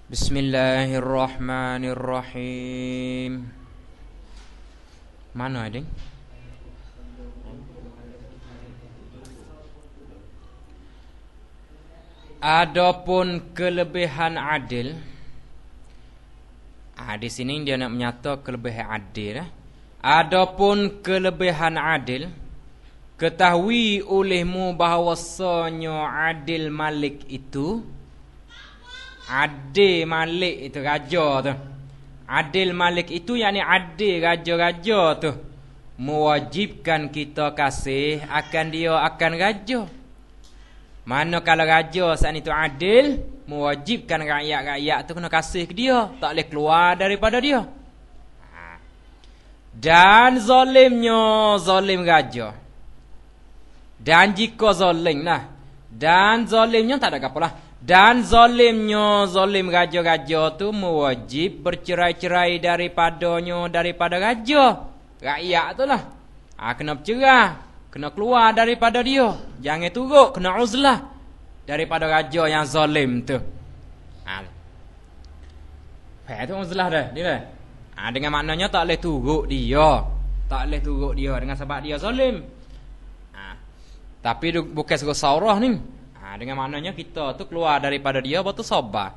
Bismillahirrahmanirrahim. Mana ading? Adapun kelebihan adil. Di sini dia nak menyata kelebihan adil. Adapun kelebihan adil, ketahui olehmu bahawasanya adil malik itu, adil malik itu raja tu. Adil malik itu yakni adil raja-raja tu mewajibkan kita kasih akan dia akan raja. Mana kalau raja saat itu adil, mewajibkan rakyat-rakyat tu kena kasih ke dia, tak boleh keluar daripada dia. Dan zalimnya zalim raja. Dan jika zalim lah, dan zalimnya tak ada apa lah. Dan zalimnya zalim raja-raja tu mewajib bercerai-cerai daripadanya, daripada raja. Rakyat tu lah. Kena bercerai, kena keluar daripada dia. Jangan turut, kena uzlah daripada raja yang zalim tu. Faham tu uzlah dah, dia. Dengan maknanya tak boleh turut dia. Tak boleh turut dia dengan sebab dia zalim. Tapi bukan suruh saurah ni. Dengan maknanya kita tu keluar daripada dia, betul sabar.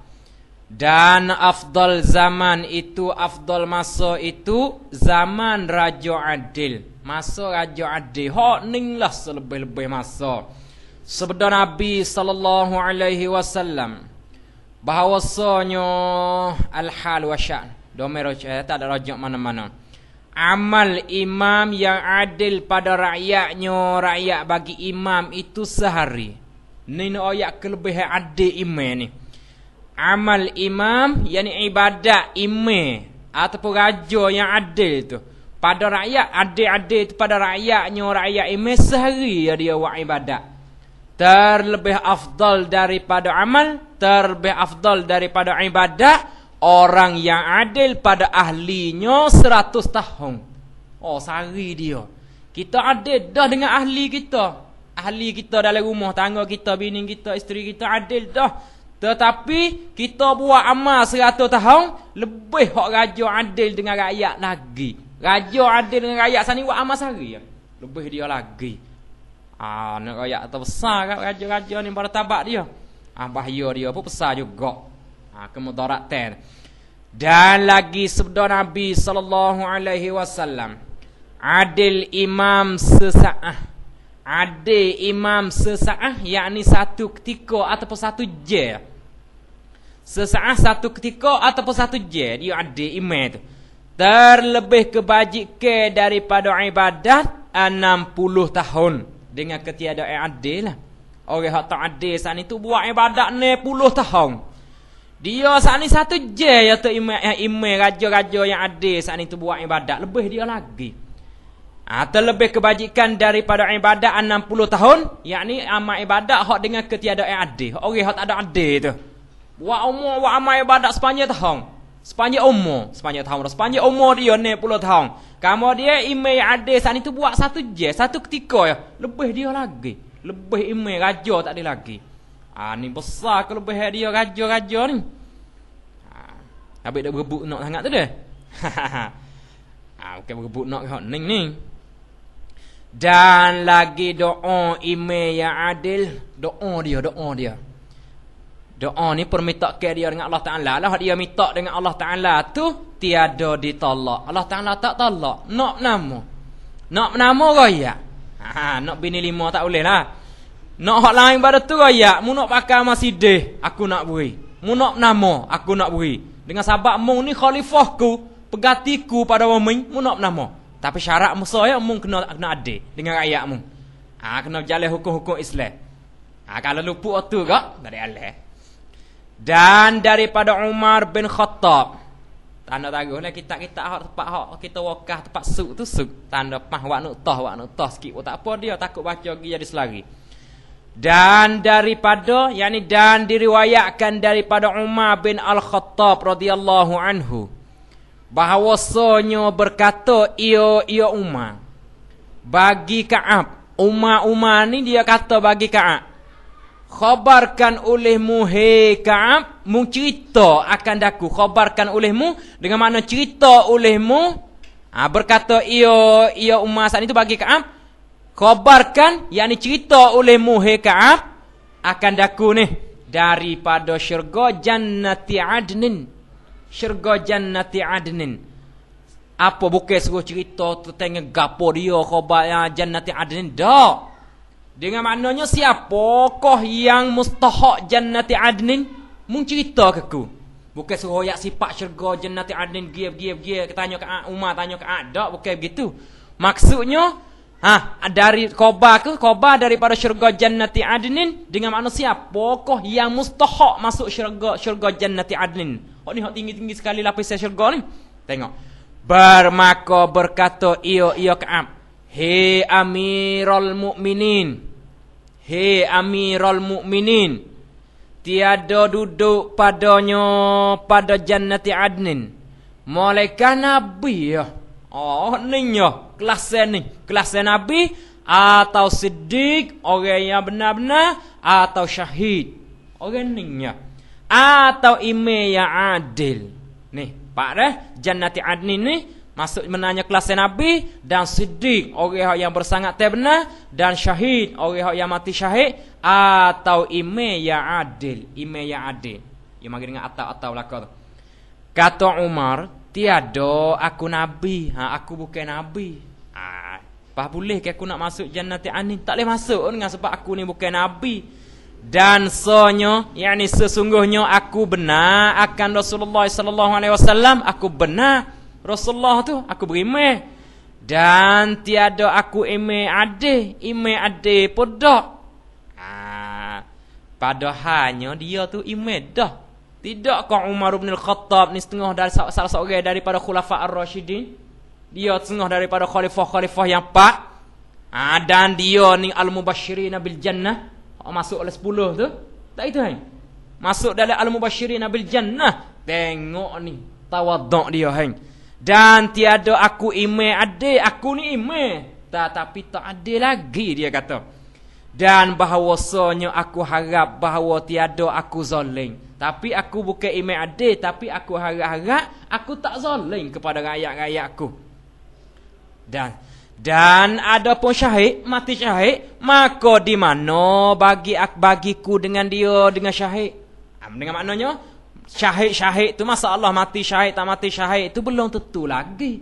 Dan afdal zaman itu, afdal masa itu zaman Raja Adil. Masa Raja Adil, hak ning lah selebih-lebih masa. Sabda Nabi sallallahu alaihi wasallam bahawasanya al-hal wa sya'n. Domero tak ada rajak mana-mana. Amal imam yang adil pada rakyatnya, rakyat bagi imam itu sehari. Ni ayat kelebihan adil imam ni. Amal imam yakni ibadat imam ataupun raja yang adil tu pada rakyat, adil-adil tu pada rakyatnya, rakyat imam sehari dia buat ibadat. Terlebih afdal daripada amal, terlebih afdal daripada ibadat orang yang adil pada ahlinya 100 tahun. Oh, sehari dia. Kita adil dah dengan ahli kita. Ahli kita dalam rumah tangga kita, bini kita, isteri kita adil dah. Tetapi kita buat amal 100 tahun, lebih hak raja adil dengan rakyat lagi. Raja adil dengan rakyat sana buat amal sehari ya. Lebih dia lagi. Nak rakyat terbesar kat raja-raja ni pada tabak dia. Bahaya dia pun besar juga. Kemudaratan. Dan lagi sabda Nabi sallallahu alaihi wasallam, adil imam sesaat. Adil imam sesaat yakni satu ketika ataupun satu je. Sesaat satu ketika ataupun satu je dia adil imam tu. Terlebih kebajikan daripada ibadat 60 tahun dengan ketiadaan adil lah. Orang hak tak adil saat ni tu buat ibadat 60 tahun. Dia saat ni satu je ya tu imam raja-raja yang adil saat ni tu buat ibadat, lebih dia lagi. Terlebih kebajikan daripada ibadat 60 tahun, yakni amal ibadat hak dengan ketiadaan adil. Orang hak tak ada adil tu buat amal ibadat sepanjang tahun. Sepanjang umur dia 60 tahun. Kamu dia imam adil saat ni tu buat satu je, satu ketika ya, lebih dia lagi. Lebih imam raja tak ada lagi. Ni besar kelebihan dia raja-raja ni. Habis dah berebut nak sangat tu dah. Bukan berebut nak hak ni. Dan lagi doa imam yang adil, doa dia. Doa ni permintaan dia dengan Allah Taala lah. Dia minta dengan Allah Taala tu tiada ditolak. Allah Taala tak tolak. Nak nama raya. Nak bini 5 tak boleh lah. Nak hak lain pada tu raya, mu nak pakai masjid, aku nak beri. Mu nak nama, aku nak beri. Dengan sebab mu ni khalifahku, pegatiku pada wamin, mu nak nama. Tapi syarat mu saya mu kena adil dengan rakyat mu. Kena berjalan hukum-hukum Islam. Kalau luput tu gak, tak ada alah. Dan daripada Umar bin Khattab. Tanda taruhlah kitab-kitab hak tempat hak kita wakaf tempat suk tu suk. Tanda pah wak nuktah sikit pun tak apa dia takut baca pergi jadi selari. Dan daripada yakni dan diriwayatkan daripada Umar bin Al-Khattab radhiyallahu anhu bahawasanya berkata ia Umar bagi Ka'ab. Umar ni dia kata bagi Ka'ab, Khabarkan olehmu hei Ka'ab, mu cerita akan daku. Khabarkan olehmu dengan makna cerita olehmu. Berkata ia Umar saat itu bagi Ka'ab, khabarkan, yakni cerita olehmu hei Ka'ab akan daku ni daripada syurga jannati adnin. Syurga jannati adnin. Apa bukan suruh cerita tu tengok gapo dia khabar jannati adnin dak. Dengan maknanya siapakah yang mustahak jannati adnin? Mung cerita ke aku. Bukan suruh yak sifat syurga jannati adnin dia tanya ke Umar tanya ke dak, bukan begitu. Maksudnya dari khabar daripada syurga jannati adnin dengan makna siapakah yang mustahak masuk syurga jannati adnin. Hak ni hak tinggi-tinggi sekali lapis syurga ni. Tengok. Maka berkata ia Ka'ab, hei Amirul Mukminin. Hei Amirul Mukminin, tiada duduk padanya pada jannati adnin malaikat Nabi ya. Ni ya, kelas Nabi atau siddiq, orang yang benar-benar, atau syahid, orang ni ya, atau imam yang adil. Ni, pak dah jannati adnin ni masuk menanya kelas Nabi dan siddiq, orang yang bersangat benar, dan syahid, orang yang mati syahid, atau imam yang adil. Imam yang adil. Yang mari dengan atau belaka tu. Kata Umar, tiada aku nabi. Aku bukan nabi. Apa boleh ke aku nak masuk jannati adnin? Tak boleh masuk dengan sebab aku ni bukan nabi. Dan yakni sesungguhnya aku benar akan Rasulullah sallallahu alaihi wasallam, aku benar Rasulullah tu, aku berimeh. Dan tiada aku imeh ade pun dak. Padahalnya dia tu imeh dah. Tidakkah Umar bin Al-Khattab ni setengah dari salah seorang daripada Khulafa Ar-Rasyidin? Dia setengah daripada khalifah-khalifah yang 4. Dan dia ni Al-Mubasysyirin bil Jannah. Masuk oleh 10 tu. Tak itu hai. Masuk dalam Al-Mubasysyirin bil Jannah. Tengok ni tawaduk dia hai. Dan tiada aku imam adil, aku ni imam, tapi tak adil lagi dia kata. Dan bahawasanya aku harap bahawa tiada aku zalim, tapi aku bukan imam adil, tapi aku harap aku tak zalim kepada rakyat-rakyat aku. Dan ada pun syahid, mati syahid, maka di mana bagiku dengan dia dengan syahid? Dengan maknanya syahid tu masalah mati syahid tak mati syahid itu belum tentu lagi.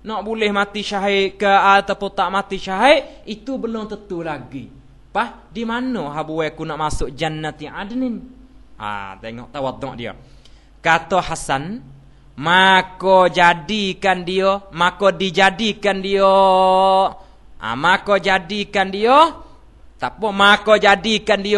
Nak boleh mati syahid ke ataupun tak mati syahid itu belum tentu lagi. Di mana habuai aku nak masuk jannati adnin? Tengok tawaduk dia. Kata Hasan, maka dijadikan dia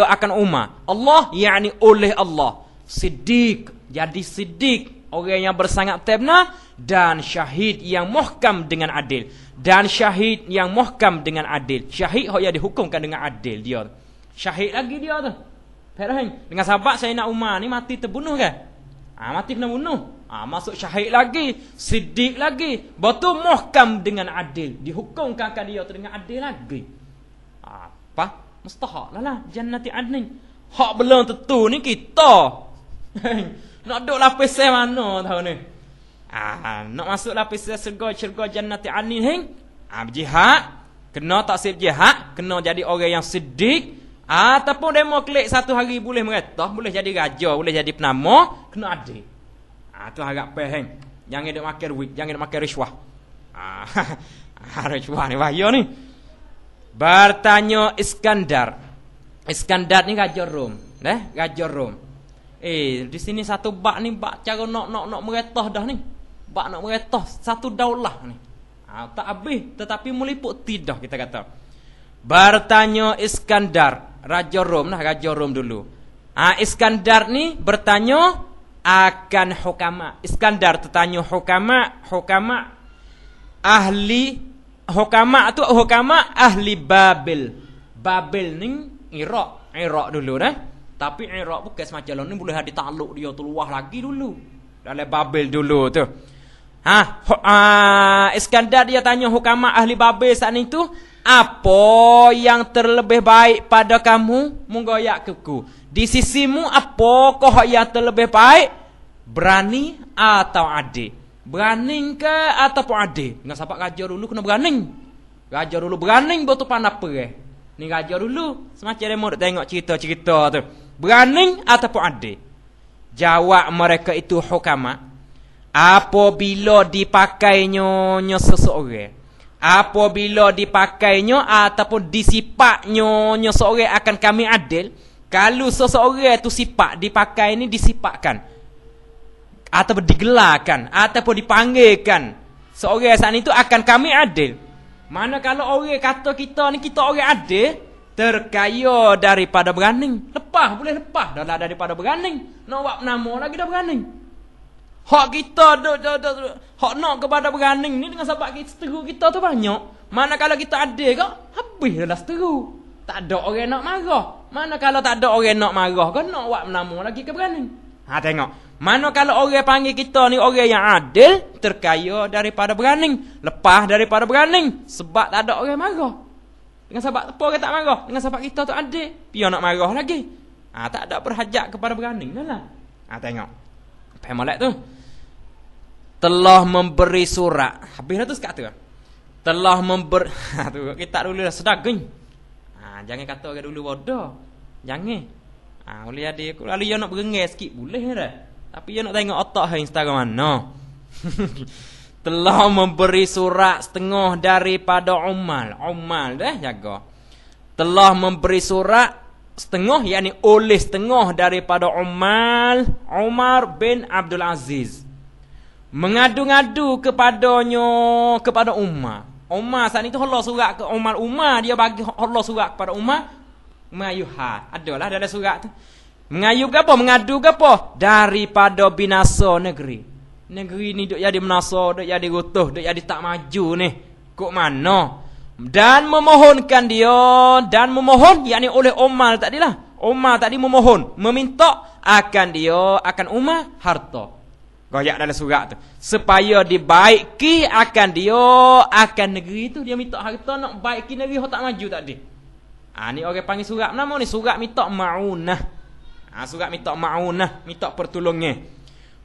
akan Umar. Allah yakni oleh Allah. Siddiq, jadi siddiq, orang yang bersangat benar, dan syahid yang muhkam dengan adil. Dan syahid yang muhkam dengan adil. Syahid yang dihukumkan dengan adil dia. Syahid lagi dia tu. Faham? Dengan sahabat Sayyidina Umar ni mati terbunuh kan? Mati kena bunuh. Masuk syahid lagi, siddiq lagi. Betul muhkam dengan adil. Dihukumkan dia tu dengan adil lagi. Mustahak lah jannati adnin. Hak belum tentu ni kita. Nak duduk lapis mana tahu ni? Nak masuk lapis syurga jannati adnin berjihad, kena taksib jihad, kena jadi orang yang siddiq, ataupun demo klik satu hari boleh meretah, boleh jadi raja, boleh jadi penama, kena adil. Tu harap faham. Jangan duk makan duit, jangan duk makan riswah. Riswah ni bahaya ni. Bertanya Iskandar. Iskandar ni raja Rom, raja Rom. Di sini satu bak ni bak cara nak meretah dah ni. Bak nak meretah satu daulah ni. Tak habis tetapi meliput tidak kita kata. Bertanya Iskandar, raja Rom raja Rom dulu. Iskandar ni bertanya akan hukama. Iskandar tertanya hukama ahli Babil. Babil ni Iraq dulu Tapi Iraq bukan semacam ni, boleh ada takluk dia tu luah lagi dulu. Dalam Babil dulu tu. Iskandar dia tanya hukama ahli Babil saat itu, Apa yang terlebih baik pada kamu, menggoyak kuku. Di sisimu apakah yang terlebih baik? Berani atau adil? Berani ke ataupun adil? Dengan sahabat raja dulu kena berani. Raja dulu berani betul pandai perih. Ni raja dulu semacam demo tengok cerita-cerita tu. Berani ataupun adil? Jawab mereka itu hukama. Apabila dipakainya seseorang, apabila dipakainya ataupun disipaknya seseorang akan kami adil. Kalau seseorang itu sifat dipakai ni disipakkan ataupun digelarkan ataupun dipanggilkan seorang saat itu akan kami adil. Mana kalau orang kata kita ni kita orang adil, terkaya daripada berani. Lepas boleh lepas dah daripada berani. Nak buat nama lagi dah berani. Hak kita hak nak kepada berani ni dengan sebab kita seteru kita tu banyak. Mana kalau kita adil ke habis dah seteru. Tak ada orang nak marah. Mana kalau tak ada orang nak marah ke nak buat nama lagi ke berani. Ha tengok. Mana kalau orang panggil kita ni orang yang adil, terkaya daripada berani, lepas daripada berani sebab tak ada orang marah. Dengan sebab apa orang tak marah? Dengan sebab kita tu adil, dia nak marah lagi. Ha tak ada berhajat kepada berani lah. Ha tengok. Pemolek tu telah memberi surat. Habis dah tu sekat tu. Telah memberi tu kita dulu dah sedaging. Jangan kata orang dulu bodoh. Jangan. Boleh ada aku lalu dia nak berengah sikit boleh dah. Tapi dia nak tengok otak Instagram mana. Telah memberi surat setengah daripada Umal dah jaga. Telah memberi surat setengah yakni oleh setengah daripada Umar bin Abdul Aziz. Mengadu-ngadu kepada Umar. Umar saat itu Allah surat ke Umar dia bagi Allah surat kepada Umar Mayuha. Adalah dalam surat tu. Mengayuh ke apa? Mengadu ke apa? Daripada binasa negeri. Negeri ni duk jadi menasa, duk jadi rutuh, duk jadi tak maju ni. Kok mana? Dan memohonkan dia dan memohon yakni oleh Umar tadilah. Umar tadi memohon, meminta akan Umar harta. Goyak dalam surat tu supaya dibaiki akan dia akan negeri tu. Dia minta harta nak baiki negeri hok tak maju tadi. Ni orang panggil surat nama ni surat minta maunah. Surat minta maunah, minta pertolongan.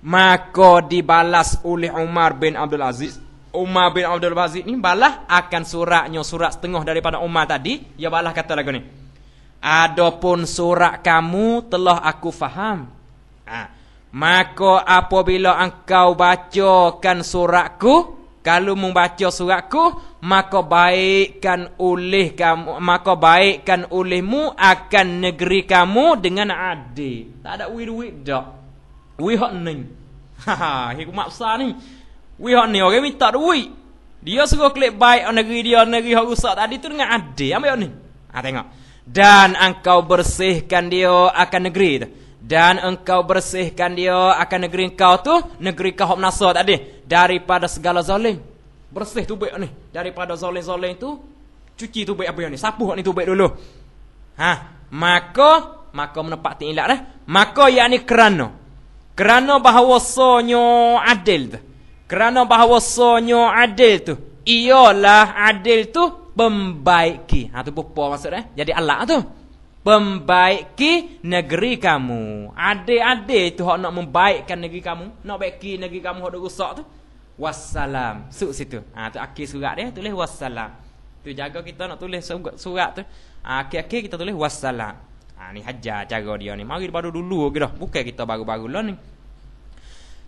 Maka dibalas oleh Umar bin Abdul Aziz. Umar bin Abdul Aziz ni balas akan surat setengah daripada Umar tadi. Dia balas kata lagu ni. Adapun surat kamu telah aku faham. Maka apabila engkau bacakan suratku, kalau membaca suratku, maka baikkan olehmu akan negeri kamu dengan adil. Tak ada duit dak. Wi hak ni. Hikmat besar ni. Wi hak ni orang minta duit. Dia suruh klik baik negeri hak rusak tadi tu dengan adil. Ambil ni. Tengok. Dan engkau bersihkan dia akan negeri tu. Dan engkau bersihkan dia akan negeri engkau tu, negeri kau hak menasa tadi, daripada segala zalim. Bersih tubik ni daripada zalim-zalim tu. Cuci tubik apa yang ni, sapu hak ni tubik dulu. Maka menepati ilat dah. Maka yakni kerana bahawasanya adil tu. Kerana bahawasanya adil tu ialah adil tu membaiki. Tu apa maksud jadi Allah tu. Membaiki negeri kamu. Adil-adil tu hak nak membaikkan negeri kamu, nak baiki negeri kamu hak dak rusak tu. Wassalam. Suk situ. Tu akhir surat dia tulis wassalam. Tu jaga kita nak tulis surat tu. Akhir-akhir kita tulis wassalam. Ni hajar cara dia ni. Mari baru dulu ke dah. Bukan kita baru-baru lah ni.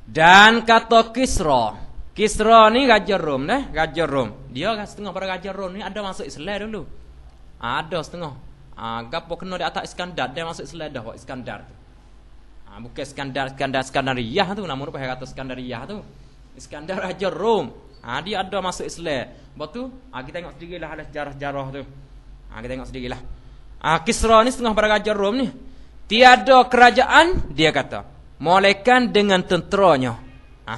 Dan kata Kisra ni Raja Rom dah. Raja Rom. Dia setengah pada Raja Rom ni ada masuk Islam dulu. Ada setengah. Gapo kena di atas Iskandar, dia masuk Islam dah Iskandar tu. Bukan Skandariyah tu, nama dia kata Skandariyah tu. Iskandar Raja Rom. Dia ada masuk Islam. Lepas tu kita tengok sendirilah ada sejarah-sejarah tu. Kita tengok sendirilah. Kisra ni setengah pada Raja Rom ni. Tiada kerajaan, dia kata, melainkan dengan tenteranya.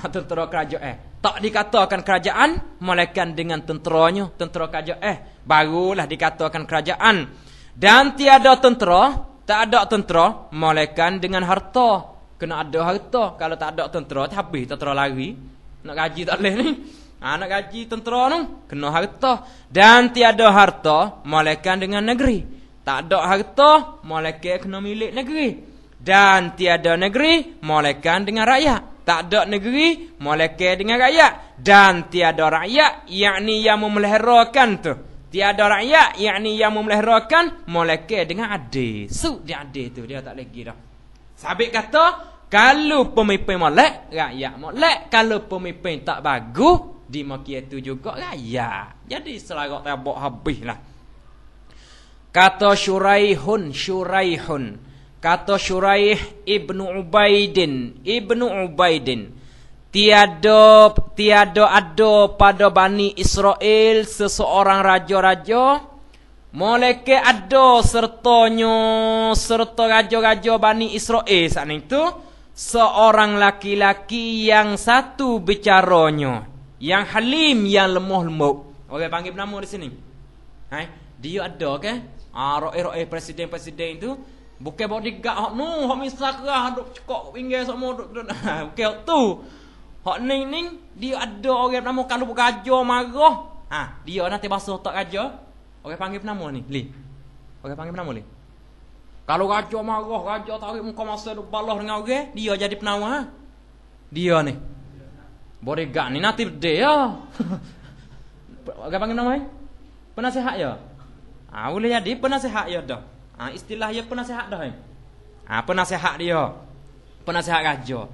Tentera kerajaan. Tak dikatakan kerajaan, melainkan dengan tenteranya, tentera kerajaan. Barulah dikatakan kerajaan. Dan tiada tentera, tak ada tentera, melainkan dengan harta. Kena ada harta. Kalau tak ada tentera, habis tentera lari. Nak gaji tak boleh ni. Anak gaji tentera tu kena harta. Dan tiada harta mulakan dengan negeri. Tak ada harta mulakan kena milik negeri. Dan tiada negeri mulakan dengan rakyat. Tak ada negeri mulakan dengan rakyat. Dan tiada rakyat yakni yang memeliharakan tu. Tiada rakyat yakni yang memeliharakan mulakan dengan adil. Dia adil tu dia tak lagi dah. Sabit kata kalau pemimpin molek rakyat molek. Kalau pemimpin tak bagus di maki itu juga rakyat. Jadi selarak tabak habislah. Kata Syuraihun. Kata Syuraih Ibnu Ubaidin. Tiada ada pada Bani Israel seseorang raja-raja moleke ada serta raja-raja Bani Israel saat itu seorang laki-laki yang satu bicaranya, yang halim, yang lemah lembut. Orang panggil nama di sini. Dia ada ke? Roe presiden tu bukan bodyguard hak nu, hak misakah duk cekok pinggir semua duk. Bukan tu. Hak ni dia ada orang nama kalau gajah marah. Dia nanti basuh tak gajah. Orang panggil nama ni, Li. Orang panggil nama Li. Kalau gajah marah, gajah tarik muka masa duk balah dengan orang, dia jadi penawar. Dia ni. Bodyguard ni nanti dia. Orang panggil nama ni? Penasihat ya. Boleh jadi penasihat ya dah. Istilah dia penasihat dah. Penasihat dia. Penasihat raja.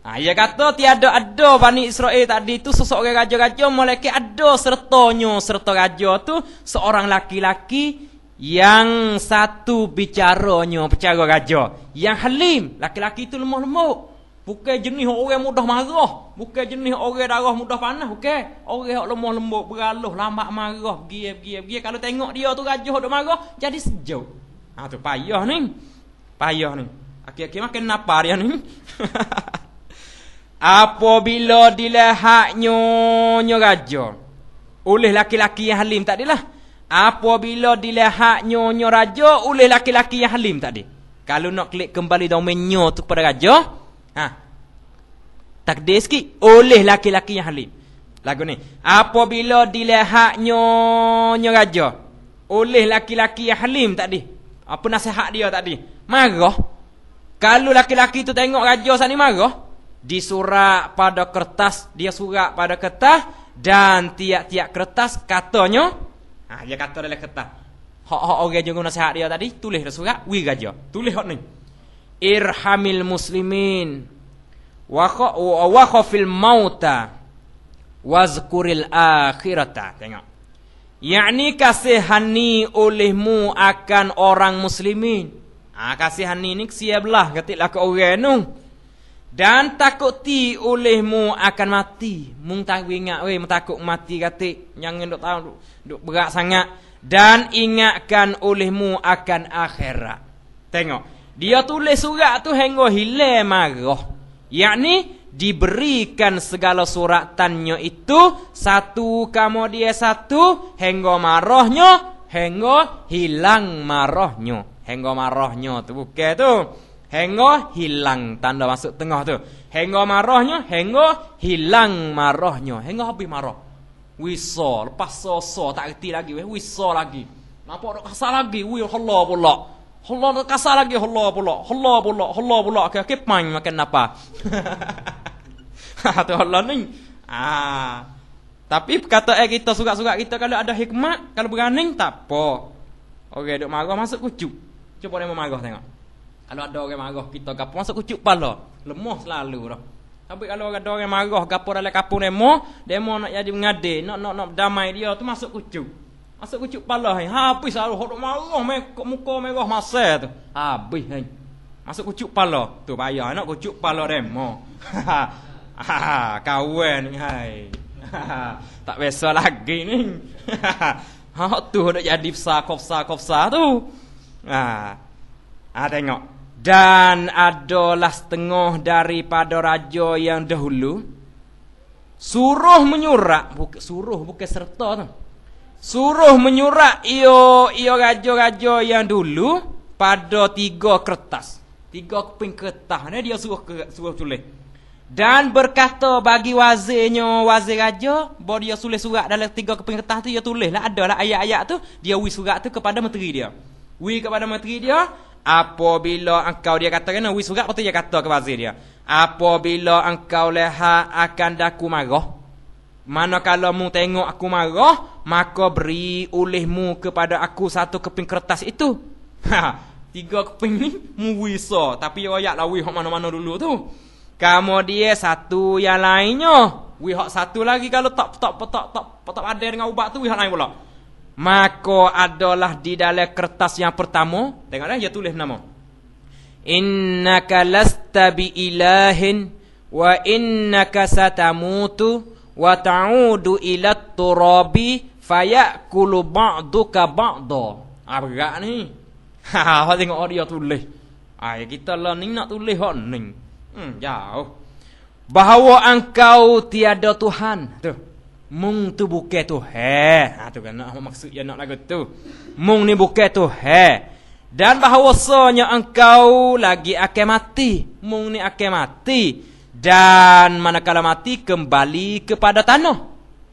Dia kata tiada ada Bani Israel tadi tu seseorang raja-raja molek ada serta raja tu seorang laki-laki yang satu bicara raja, yang halim. Laki-laki tu lemah lembut. Bukan jenis orang mudah marah, bukan jenis orang darah mudah panas, bukan. Orang yang lemah lembut, beraluh, lambat marah, pergi. Kalau tengok dia tu raja duk marah, jadi sejuk. Tu payah ni. Akhir-akhir makin napa dia ni. Apabila dilihat nyonya raja oleh laki-laki yang halim tadilah. Apabila dilihat nyonya raja oleh laki-laki yang halim tadi. Kalau nak klik kembali domain nyo tu kepada raja, takdir sikit oleh laki-laki yang halim. Lagu ni. Apabila dilihat nyonya raja oleh laki-laki yang halim tadi. Apa nasihat dia tadi? Marah. Kalau laki-laki tu tengok raja sani marah, disurat pada kertas, dia surat pada kertas dan tiap-tiap kertas katanya, dia kata dalam kertas. Hak orang jaga nasihat dia tadi, tulis dah surat, raja. Tulis hak ni. Irhamil muslimin wa khafil mauta wazkuril akhirata. Tengok. Yakni kasihani olehmu akan orang muslimin. Kasihani ni siaplah ketiklah ke orang tu. Dan takuti olehmu akan mati. Mung tak ingat mung takut mati katik. Jangan duk tahu duk berat sangat. Dan ingatkan olehmu akan akhirat. Tengok. Dia tulis surat tu hingga hilang marah. Yakni diberikan segala suratannya itu satu kemudian satu hingga marahnya, hingga hilang marahnya. Hingga marahnya tu bukan tu. Hingga hilang tanda masuk tengah tu. Hingga marahnya, hingga hilang marahnya. Hingga habis marah. Wisa, lepas so tak reti lagi. Wisa lagi. Nampak dok kasar lagi. Allah pula. Allah dok kasar lagi. Allah pula. Okey, main makan apa? Tu Allah ni. Tapi kata kita surat-surat kita kalau ada hikmat, kalau berani tak apa. Okey, dok marah masuk kucuk. Cuba dia marah tengok. Kalau ada orang marah kita gapo masuk kucuk pala. Lemah selalu dah. Tapi kalau ada orang marah gapo dalam kapung demo nak jadi mengadil, nak damai dia tu masuk kucuk. Masuk kucuk pala hai. Habis selalu hok marah muka merah masa tu. Habis hai. Masuk kucuk pala. Tu payah nak kucuk pala demo. Kawan ni hai. Tak biasa lagi ni. Tu nak jadi kofsa tu. Tengok. Dan adalah setengah daripada raja yang dahulu suruh menyurat, bukan serta tu. Suruh menyurat ia raja-raja yang dulu pada 3 kertas. 3 keping kertas ni dia suruh tulis. Dan berkata bagi wazirnya, wazir raja, bahawa dia tulis surat dalam 3 keping kertas tu, dia tulis lah, ada lah ayat-ayat tu, dia wi surat tu kepada menteri dia. Wi kepada menteri dia, apabila engkau, dia kata kena wi surat, lepas tu dia kata ke wazir dia, apabila engkau lihat akan daku marah, manakala mu tengok aku marah, maka beri olehmu kepada aku 1 keping kertas itu. 3 keping ni mu wisa, tapi ayat lah wi hok mana-mana dulu tu. Kemudian satu yang lainnya, wi hak satu lagi kalau tak ada dengan ubat tu wi hak lain pula. Maka adalah di dalam kertas yang pertama, tengoklah dia tulis nama. Innaka lasta bi ilahin wa innaka satamutu wa ta'udu ila turabi fayakulu ba'duka ba'da. Berat ni. Ha tengok dia tulis. Kita lah ni nak tulis hak ni. Jauh. Bahawa engkau tiada Tuhan. Tu. Mung tu bukan Tuhan. Tu kan nak maksud dia nak lagu tu. Mung ni bukan Tuhan. Dan bahawasanya engkau lagi akan mati. Mung ni akan mati. Dan manakala mati kembali kepada tanah.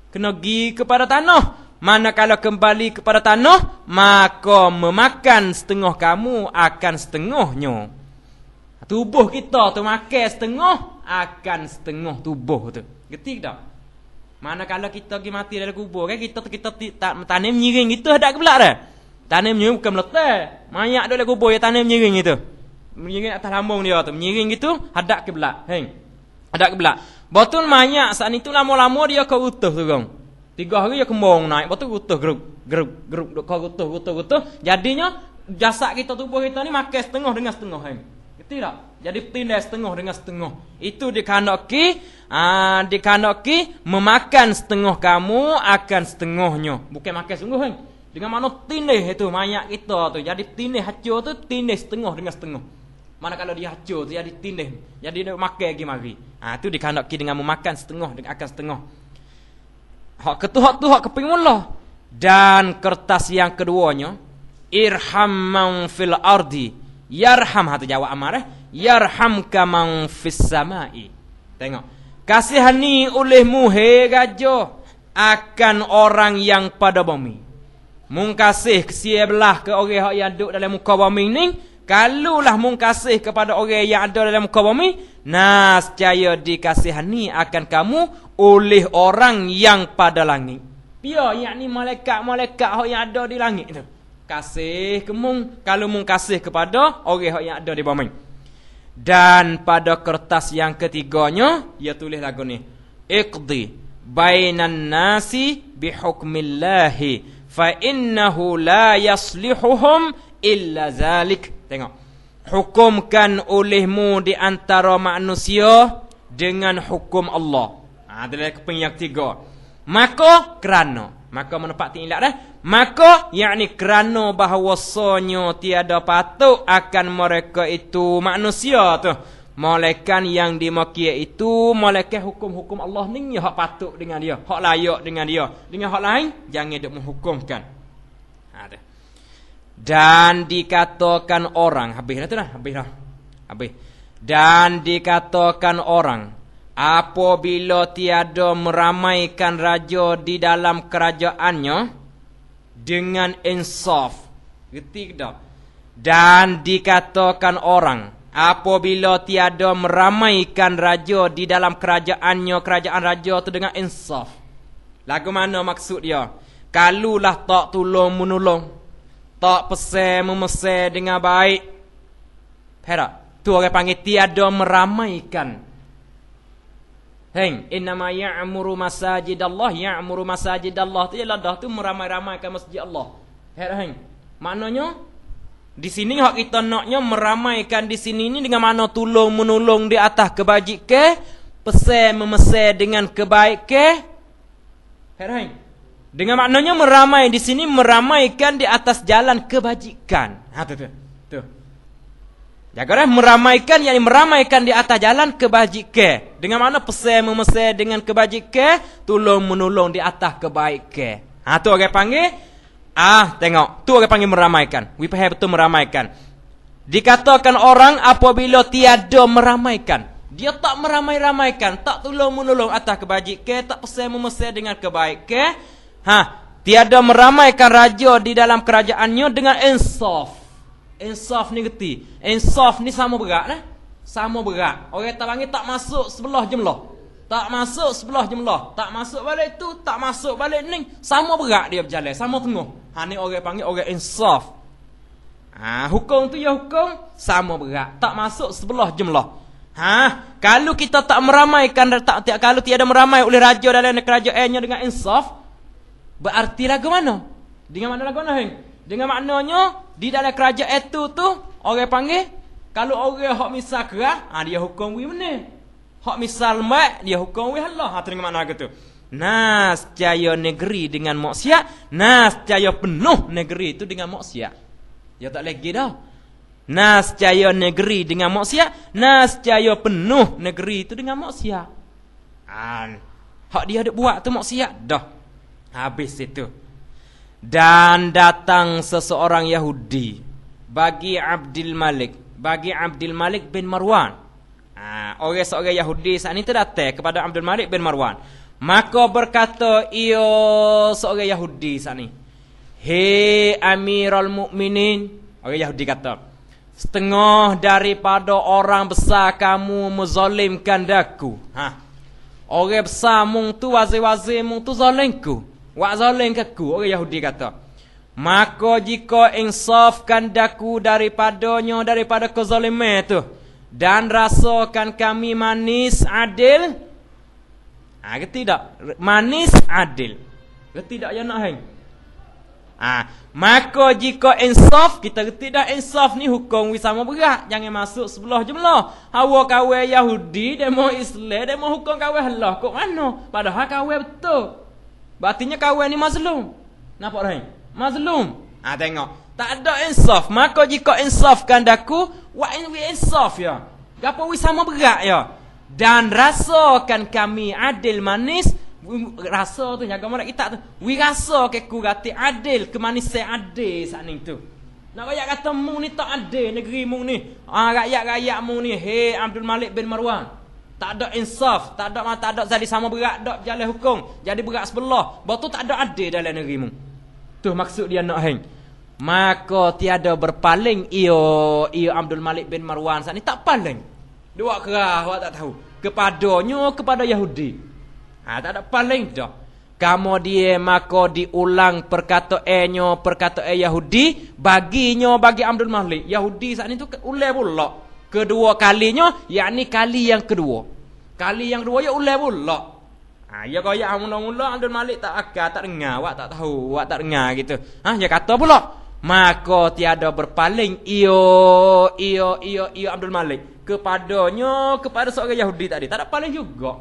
Kena pergi kepada tanah. Manakala kembali kepada tanah, maka memakan setengah kamu akan setengahnya. Tubuh kita tu makan setengah, akan setengah tubuh tu. Gerti tak? Manakala kita pergi mati dalam kubur kan, kita tanam nyiring gitu ada ke belak dah. Tanam nyiring bukan meletak. Mayat dalam kubur ya tanam nyiring gitu. Nyiring atas lambung dia tu. Nyiring gitu hadap ke belak. Hadap ke belak. Betul mayat saat itu lama-lama dia kau utuh tu gong. 3 hari dia kembang naik, betul utuh geruk kau utuh. Jadinya jasad kita, tubuh kita ni makan setengah dengan setengah. Betul tak? Jadi tindai setengah dengan setengah. Itu dikandaki memakan setengah kamu akan setengahnya. Bukan makan sungguh kan? Dengan mana tindai itu mayat kita tu. Jadi tindai hancur tu tindai setengah dengan setengah. Mana kalau dia hancur tu jadi tindai. Jadi dia makan lagi mari. Itu dikandaki dengan memakan setengah dengan akan setengah. Hak ketuhak tu hak keping mula. Dan kertas yang keduanya, irham man fil ardi yarham, hatu jawab amarah, yarhamka man fis samai. Tengok, kasihani olehmu he raja akan orang yang pada bumi. Mung kasih sebelah ke orang yang duduk dalam muka bumi ni, kalulah mung kasih kepada orang yang ada dalam muka bumi, nescaya dikasihani akan kamu oleh orang yang pada langit. Dia yakni malaikat-malaikat yang ada di langit tu. Kasih ke mung, kalau mung kasih kepada orang yang ada di bumi. Dan pada kertas yang ketiganya dia tulis lagu ni, iqdi bainan nasi bihukmillahi fa innahu la yaslihuhum illa zalik. Tengok, hukumkan olehmu di antara manusia dengan hukum Allah. Adalah keping yang 3. Maka kerana, maka menepati ilat dah. Maka yakni kerana bahawasanya tiada patut akan mereka itu manusia tu, malaikat yang dimakia itu malaikat hukum-hukum Allah ni hak patut dengan dia, hak layak dengan dia. Dengan hak lain jangan duk menghukumkan. Dan dikatakan orang, habis dah. Dan dikatakan orang, apabila tiada meramaikan raja di dalam kerajaannya dengan insaf. Gerti tak? Dan dikatakan orang, apabila tiada meramaikan raja di dalam kerajaannya, kerajaan raja tu dengan insaf. Lagu mana maksud dia? Kalulah tak tolong menolong, tak pesan memesan dengan baik. Perak. Tu orang panggil tiada meramaikan. Innama ya'muru masajidallah, ya'muru masajidallah tu ialah dah tu meramai-ramaikan masjid Allah. Maknanya di sini hak kita naknya meramaikan di sini ni dengan mana tolong menolong di atas kebajikan, pesan memesan dengan kebaikan. Dengan maknanya meramai di sini meramaikan di atas jalan kebajikan. Tu. Jagalah meramaikan, yakni meramaikan di atas jalan kebajikan. Dengan mana pesan memesan dengan kebajikan, tolong menolong di atas kebaikan. Tu orang panggil tengok, tu orang panggil meramaikan. We faham betul meramaikan. Dikatakan orang apabila tiada meramaikan. Dia tak meramai-ramaikan, tak tolong-menolong atas kebajikan, tak pesan-memesan dengan kebaikan. Tiada meramaikan raja di dalam kerajaannya dengan insaf. Insaf ni geti. Insaf ni sama berat lah. Sama berat. Orang tak panggil tak masuk sebelah jemlah. Tak masuk sebelah jemlah. Tak masuk balik tu, tak masuk balik ni. Sama berat dia berjalan, sama tengah. Ni orang panggil orang insaf. Hukum tu ya hukum sama berat. Tak masuk sebelah jemlah. Kalau kita tak meramaikan, kalau tiada meramai oleh raja dalam kerajaannya dengan insaf, berarti lagu mana? Dengan mana lagu mana? Dengan maknanya di dalam kerajaan itu tu orang panggil, kalau orang hak misal kerah, dia hukum wi mana? Hak misal mat, dia hukum wi Allah. Dengan makna gitu. Nascaya negeri dengan maksiat, nascaya penuh negeri itu dengan maksiat. Ya tak lagi dah. Nascaya negeri dengan maksiat, nascaya penuh negeri itu dengan maksiat. Hak dia ada buat tu maksiat dah. Habis itu. Dan datang seseorang Yahudi bagi Abdul Malik bin Marwan. Seorang Yahudi saat ini datang kepada Abdul Malik bin Marwan. Maka berkata ia seorang Yahudi saat ini, "Hei Amirul Mukminin." Orang Yahudi kata, "Setengah daripada orang besar kamu menzalimkan daku." Orang besar mung tu, wazir-wazir mung tu zalimku. Wak zalim kaku. Orang Yahudi kata, "Maka jika insafkan daku daripadanya, daripada kezaliman tu, dan rasakan kami manis adil." Gerti tak? Manis adil. Gerti tak ya nak hang? Maka jika insaf, kita gerti dah insaf ni hukum wi sama berat. Jangan masuk sebelah jemlah. Hawa kawin Yahudi, demo Islam, demo hukum kawin Allah. Kok mana? Padahal kawin betul. Berartinya kawin ni mazlum. Nampak dah? Mazlum. Tengok. Tak ada insaf. Maka jika insafkan daku, wa in wi insaf ya. Gapo wi sama berat ya. Dan rasakan kami adil manis. Rasa tu jaga marak kita tu. Wi rasa ke ku gati adil, kemanisan adil saat ni tu. Nak rakyat kata mu ni tak adil negeri mu ni. Rakyat-rakyat mu ni, hei Abdul Malik bin Marwan. Tak ada insaf, tak ada jadi sama berat dak berjalan hukum. Jadi berat sebelah. Batu tak ada adil dalam negeri mu. Tu maksud dia nak hang. Maka tiada berpaling ia Abdul Malik bin Marwan saat ni tak paling. Dua kerah awak tak tahu. Kepada Yahudi. Tak ada paling dah. Kemudian maka diulang perkataannya Yahudi bagi Abdul Malik. Yahudi saat ni tu ulang pula. Kedua kalinya, yakni kali yang kedua. Kali yang kedua ya ulang pula. Ya kaya mula-mula Abdul Malik tak akal, tak dengar, awak tak tahu, awak tak dengar gitu. Dia kata pula, maka tiada berpaling ia Abdul Malik kepada seorang Yahudi tadi. Tak ada paling juga.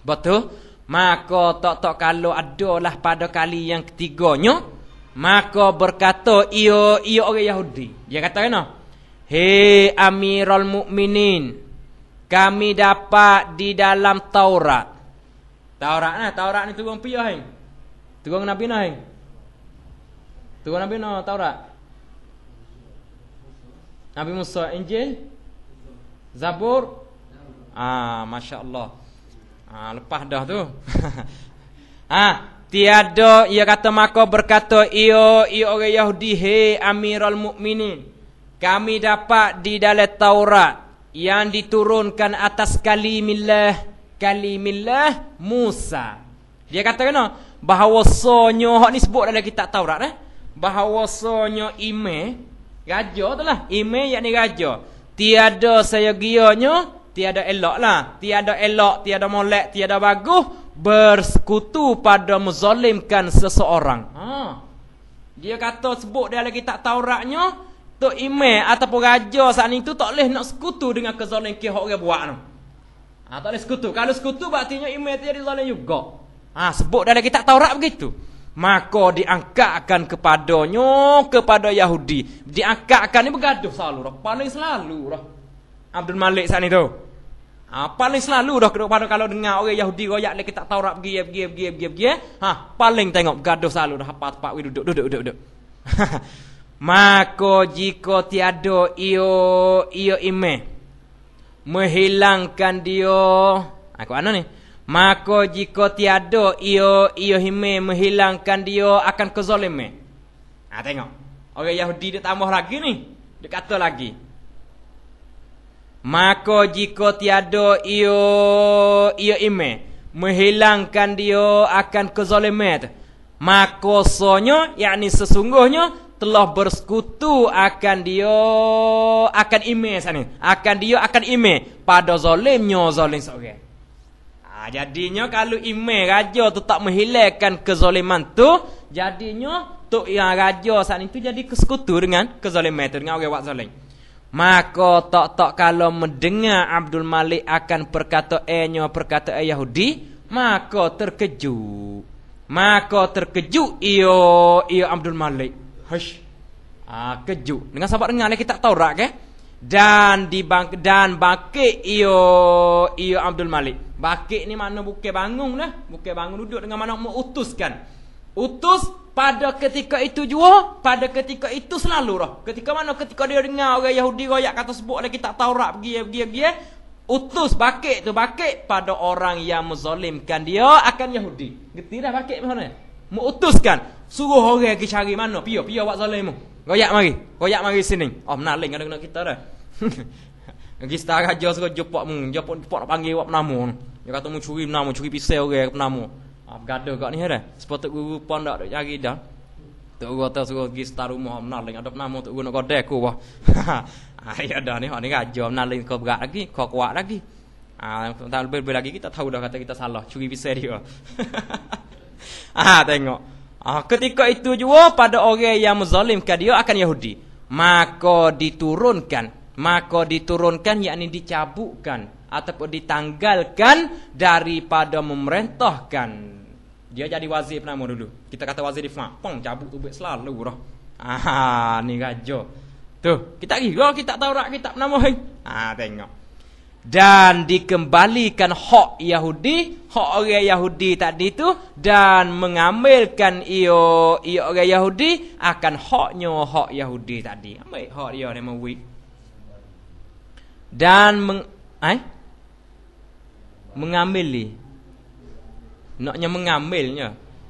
Betul? Maka tak kalau adalah pada kali yang ketiganya, maka berkata ia orang Yahudi. Dia kata kena, "Hei Amirul Mukminin, kami dapat di dalam Taurat." Taurat ni turun piah hang. Turun Nabi nah hang. Turun Nabi nah Taurat. Nabi Musa, Injil, Zabur. Masya-Allah. Lepas dah tu. Tiada, ia kata maka berkata ia orang Yahudi, "Hei Amirul Mukminin, kami dapat di dalam Taurat yang diturunkan atas kalimillah Musa." Dia kata kena bahawasanya hak ni sebut dalam kitab Taurat bahawasanya ime raja tu lah, ime yakni raja. Tiada sayagianya, tiada elok lah, tiada molek, tiada bagus bersekutu pada menzalimkan seseorang. Dia kata sebut dalam kitab Tauratnya tok imam ataupun raja saat ni tu tak boleh nak sekutu dengan kezaliman ke hak orang buat tu. Tak boleh sekutu. Kalau sekutu berartinya imam tu jadi zalim juga. Sebut dalam kitab Taurat begitu. Maka diangkatkan kepada Yahudi. Diangkatkan ni bergaduh selalu dah. Paling selalu dah. Abdul Malik saat ni tu. Paling selalu dah kepada kalau dengar orang Yahudi royak lek kitab Taurat pergi. Paling tengok gaduh selalu dah apa duduk. Maka jika tiada ia imam, menghilangkan dia. Aku mana ni? Maka jika tiada ia hime menghilangkan dia akan kezaliman. Tengok. Orang Yahudi dia tambah lagi ni. Dia kata lagi. Maka jika tiada ia hime menghilangkan dia akan kezaliman. Maka sonyo yakni sesungguhnya telah bersekutu akan dia akan ime sana. Akan dia akan ime pada zalimnya zalim seorang. Jadinya kalau ime raja tu tak menghilangkan kezaliman tu, jadinya tu yang raja saat itu jadi kesekutu dengan kezaliman tu, dengan orang buat zalim. Maka tak kalau mendengar Abdul Malik akan perkataannya perkataan Yahudi, maka terkejut ia Abdul Malik. Hush. Kejut. Dengan sahabat dengar kita Taurat ke? Dan bakit ia Abdul Malik. Bakit ni mana bukan bangun lah. Bukan bangun duduk dengan mana mengutuskan. Utus pada ketika itu juga, pada ketika itu selalu lah. Ketika dia dengar orang Yahudi royak kata sebut oleh kita Taurat pergi. Utus bakit pada orang yang menzalimkan dia akan Yahudi. Gerti dah bakit macam mana? Mengutuskan. Suruh orang pergi cari mana? Pia buat zalim. Royak mari sini. Menaling ada kita dah. Pergi star raja suruh jumpa nak panggil buat penama. Dia kata mu curi pisau orang penama. Bergaduh kat ni dah. Sepatut guru pun dak cari dah. Tok guru tahu suruh pergi star rumah menaling ada penama tok guru nak godek aku bah. Ya dah ni hak ni raja menaling kau berat lagi, kau kuat lagi. Tak lebih lagi kita tahu dah kata kita salah curi pisau dia. Tengok. Ketika itu juga pada orang yang menzalimkan dia akan Yahudi, maka diturunkan yakni dicabutkan ataupun ditanggalkan daripada memerintahkan. Dia jadi wazir penama dulu. Kita kata wazir difak, cabut tu selalu dah. Ni raja. Tuh, kita kita Taurat kita penama hai. Tengok. Dan dikembalikan hak Yahudi, hak orang Yahudi tadi tu, dan mengambilkan ia orang Yahudi akan hak Yahudi tadi. Ambil hak dia ni mewik. Dan mengambilnya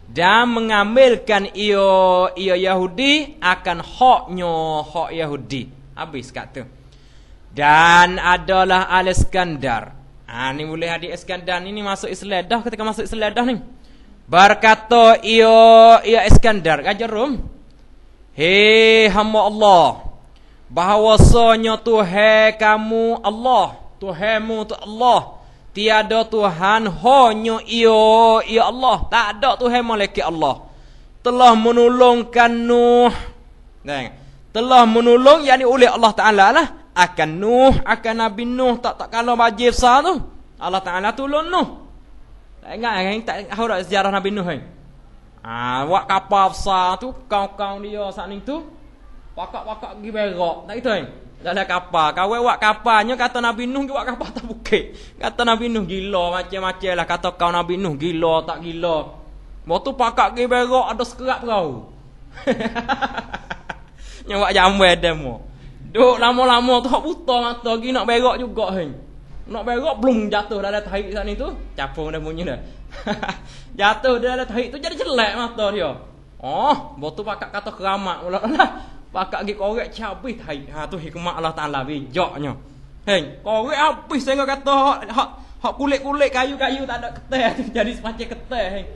dan mengambilkan ia Yahudi akan hak Yahudi. Habis kata. Dan adalah Al-Iskandar. Ni boleh hadis Iskandar ini masuk Islam dah. Ketika masuk Islam dah ni, berkata ia Iskandar raja Rom, hei hamba Allah, bahawasanya Tuhan kamu Allah, Tuhanmu tu Allah, tiada Tuhan hanya ia Allah, tak ada Tuhan malaikat Allah, telah menolongkan Nuh. Telah menolong yakni oleh Allah Taala lah akan Nuh, akan Nabi Nuh. Tak kalau bagi besar tu Allah Taala tolong Nuh. Tak ingat tak tahu dak sejarah Nabi Nuh kan? Wak kapal besar tu kaum dia saat ni tu pakak pergi berak. Tak gitu kan? Dalam kapal. Kawan wak kapalnya kata Nabi Nuh wak kapal tak bukit. Kata Nabi Nuh gila macam-macam lah kata kau Nabi Nuh gila tak gila. Waktu pakak pergi berak ada sekerap perahu. Nyawak jambai demo. Duk lama-lama tu hak buta mata pergi nak berak juga hang. Nak berak blum jatuh dalam tarik sana tu. Capung dah bunyi dah. Jatuh dalam tarik tu jadi jelek mata dia. Waktu pakak kata keramat pula lah. Pakak pergi korek cabih tarik. Tu hikmah Allah Taala bijaknya. Hang, korek habis saya kata hak kulit-kulit kayu-kayu tak ada keteh jadi semacam keteh hang.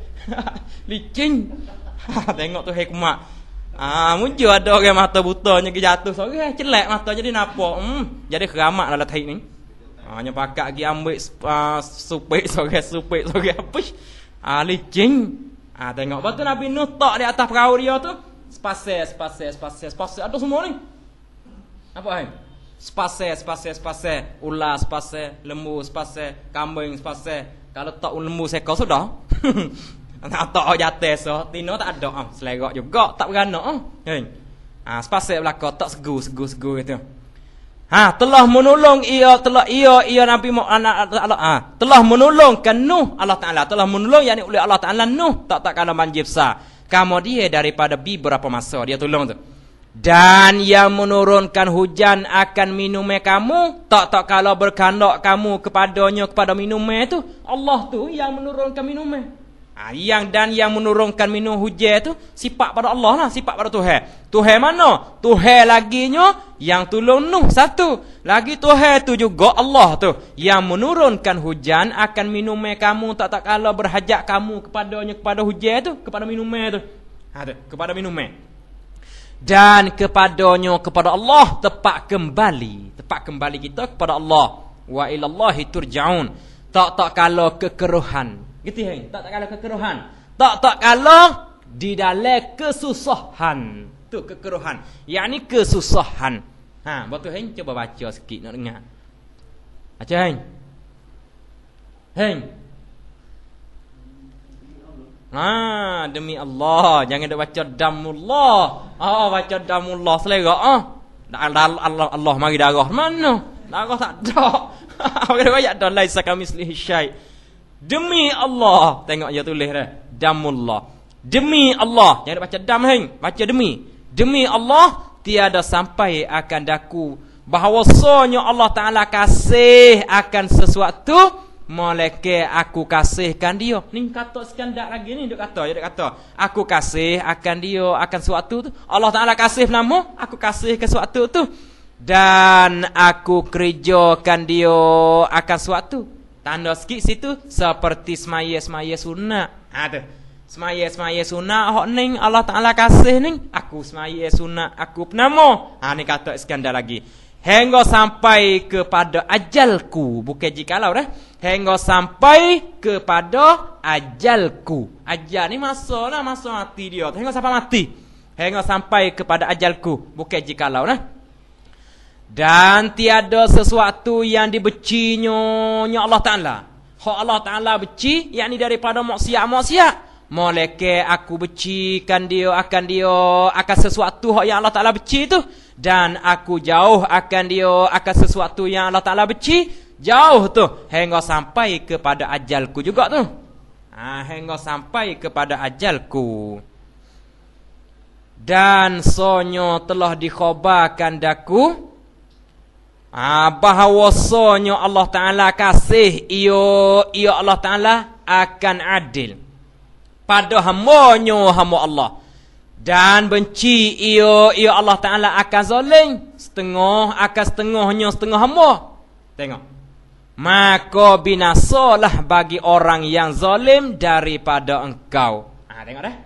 Licin. Tengok tu hikmah. Muncul ada orang mata butanya ke jatuh sore celak mata jadi nampak. Jadi keramat dalam taik ni. Hanya pakak pergi ambil supik sore apa. Licin. Tengok batu Nabi Nuh tak di atas perahu dia tu. Spase ada semua ni. Apa kan? Spase, ular spase, lembu spase, kambing spase. Kalau tak lembu sekor sudah. Tak jatuh so tino tak ada selerak juga tak beranak spasik belaka tak segu gitu. Telah menolong ia Nabi Muhammad telah menolongkan Nuh. Allah Taala telah menolong yakni oleh Allah Taala Nuh tak kala banjir besar. Kamu dia daripada beberapa masa dia tolong tu. Dan yang menurunkan hujan akan minumnya kamu, tak kalau berkandak kamu kepadanya kepada minumnya itu, Allah tu yang menurunkan minumnya. Yang menurunkan minum hujan itu sifat pada Allah lah, sifat pada Tuhan. Tuhan mana? Tuhan laginya yang tolong Nuh satu. Lagi Tuhan tu juga Allah tu yang menurunkan hujan akan minumnya kamu, tak kalau berhajat kamu kepadanya kepada hujan itu, kepada minumnya tu. Kepada minumnya. Dan kepadanya kepada Allah tepat kembali kita kepada Allah. Wa ilallahi turja'un. Tak kalau kekeruhan. Gitu ya, tak kalau kekeruhan. Tak kalau di dalam kesusahan. Tu kekeruhan. Yakni kesusahan. Betul Heng, coba baca sikit nak dengar. Baca Heng. Demi Allah, jangan dak baca damullah. Baca damullah selera. Allah mari darah mana? Darah tak ada. Orang banyak dah laisa kamislihi syai'. Demi Allah, tengok dia tulis dah. Damullah. Demi Allah, jangan dak baca dam Heng, baca demi. Demi Allah tiada sampai akan daku bahawasanya Allah Taala kasih akan sesuatu Moleke aku kasihkan dia. Ni kata sekandak lagi ni dia kata. Aku kasih akan dia akan suatu tu. Allah Taala kasih nama, aku kasih ke suatu tu. Dan aku kerjakan dia akan suatu. Tanda sikit situ seperti semaya sunat. Tu. Semaya sunat hok ning Allah Taala kasih ning. Aku semaya sunat, aku penama. Ni kata sekandak lagi. Hingga sampai kepada ajalku, bukan jikalau dah. Hingga sampai kepada ajalku. Ajal ni masa mati dia. Hingga sampai mati. Hingga sampai kepada ajalku, bukan jikalau dah. Dan tiada sesuatu yang dibecinya Allah Taala. Hak Allah Taala beci, yakni daripada maksiat. Moleke aku becikan dia akan sesuatu yang Allah Taala beci tu, dan aku jauh akan dia akan sesuatu yang Allah Taala beci, jauh tu hingga sampai kepada ajalku juga tu. Hingga sampai kepada ajalku. Dan sonyo telah dikhabarkan daku bahawasanya Allah Taala kasih ia Allah Taala akan adil pada hamba Allah, dan benci ia Allah Taala akan zalim setengahnya setengah hamba. Tengok, maka binasalah bagi orang yang zalim daripada engkau. Tengok dah,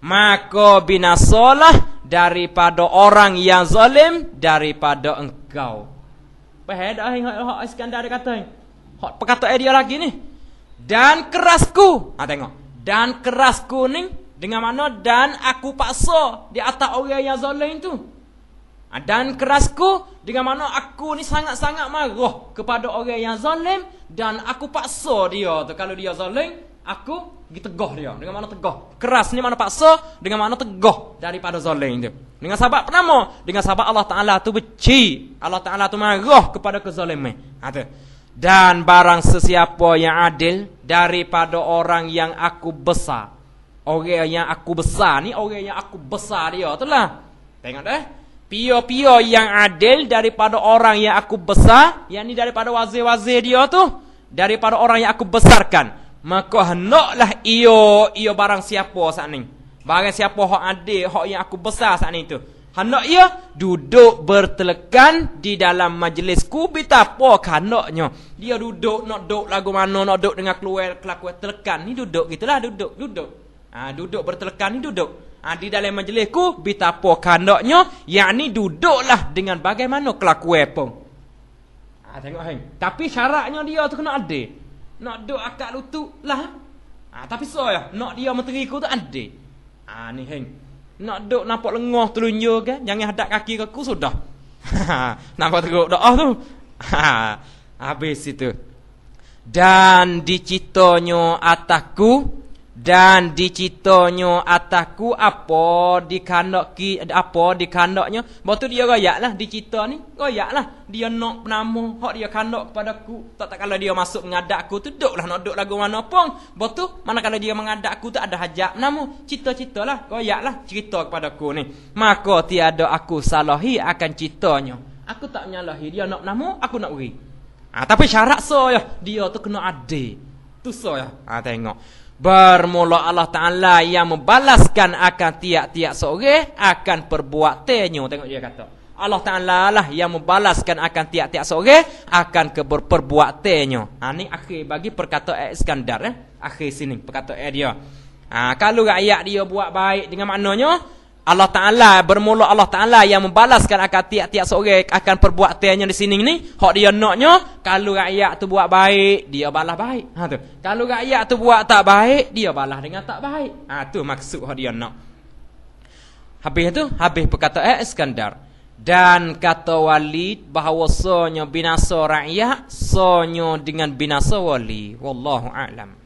maka binasalah daripada orang yang zalim daripada engkau. Dah hak Iskandar dia kata, hak perkataan dia lagi ni. Dan kerasku, tengok, dan kerasku ni dengan mana dan aku paksa di atas orang yang zalim tu. Dan kerasku dengan mana aku ni sangat-sangat marah kepada orang yang zalim, dan aku paksa dia tu kalau dia zalim, aku pergi tegah dia. Dengan mana tegah? Keras ni mana paksa, dengan mana tegah daripada zalim tu. Dengan sebab pertama, dengan sebab Allah Taala tu benci, Allah Taala tu marah kepada kezaliman. Dan barang sesiapa yang adil daripada orang yang aku besar. Orang yang aku besar ni, orang yang aku besar dia tu lah. Tengok dah. Pio-pio yang adil daripada orang yang aku besar, yang ni daripada wazir-wazir dia tu, daripada orang yang aku besarkan. Maka hendaklah ia barang siapa saat ni. Barang siapa hak adil, hak yang aku besar saat ni tu. Hendak ia duduk bertelekan di dalam majlisku, betapa hendaknya dia duduk nak duduk lagu mana, nak duduk dengan kelakuan telekan ni, duduk gitulah, duduk. Duduk bertelekan ni duduk. Di dalam majlisku, betapa hendaknya, yakni duduklah dengan bagaimana kelakuan pun. Tengok hang. Tapi syaratnya dia tu kena adil. Nak duduk akak lutut lah. Tapi saya nak dia menteriku tu adil. Ni hang. Nak duduk nampak lengah telunjuk kan, jangan hadap kaki ke aku sudah. Nampak teruk doa tu. Habis itu. Dan dicitanya atasku dan dicitonyo ataku apa dikandaknya betul dia royak lah dicita ni royak lah dia nak nama hak dia kandak kepadaku tak kalau dia masuk mengadak aku tu duduklah nak duduk lagu mana pun betul mana kalau dia mengadak aku tu ada hajat nama cita-cita lah royak lah cerita kepadaku ni maka tiada aku salahi akan citanya aku tak menyalahi dia nak nama aku nak beri tapi syarat so ya dia tu kena adil tu so ya tengok bermula Allah Ta'ala yang membalaskan akan tiap-tiap seorang akan perbuatannya. Tengok dia kata Allah Ta'ala lah yang membalaskan akan tiap-tiap seorang akan perbuatannya. Ni akhir bagi perkataan Iskandar akhir sini perkataan dia. Kalau rakyat dia buat baik dengan maknanya Allah Ta'ala bermula Allah Ta'ala yang membalaskan akan tiap-tiap seorang akan perbuatannya di sini ni. Hak dia naknya kalau rakyat tu buat baik dia balas baik. Tu. Kalau rakyat tu buat tak baik dia balas dengan tak baik. Tu maksud hak dia nak. Habis tu habis perkataan Iskandar. Dan kata Walid bahawasanya binasa rakyat sonyo dengan binasa wali. Wallahu a'lam.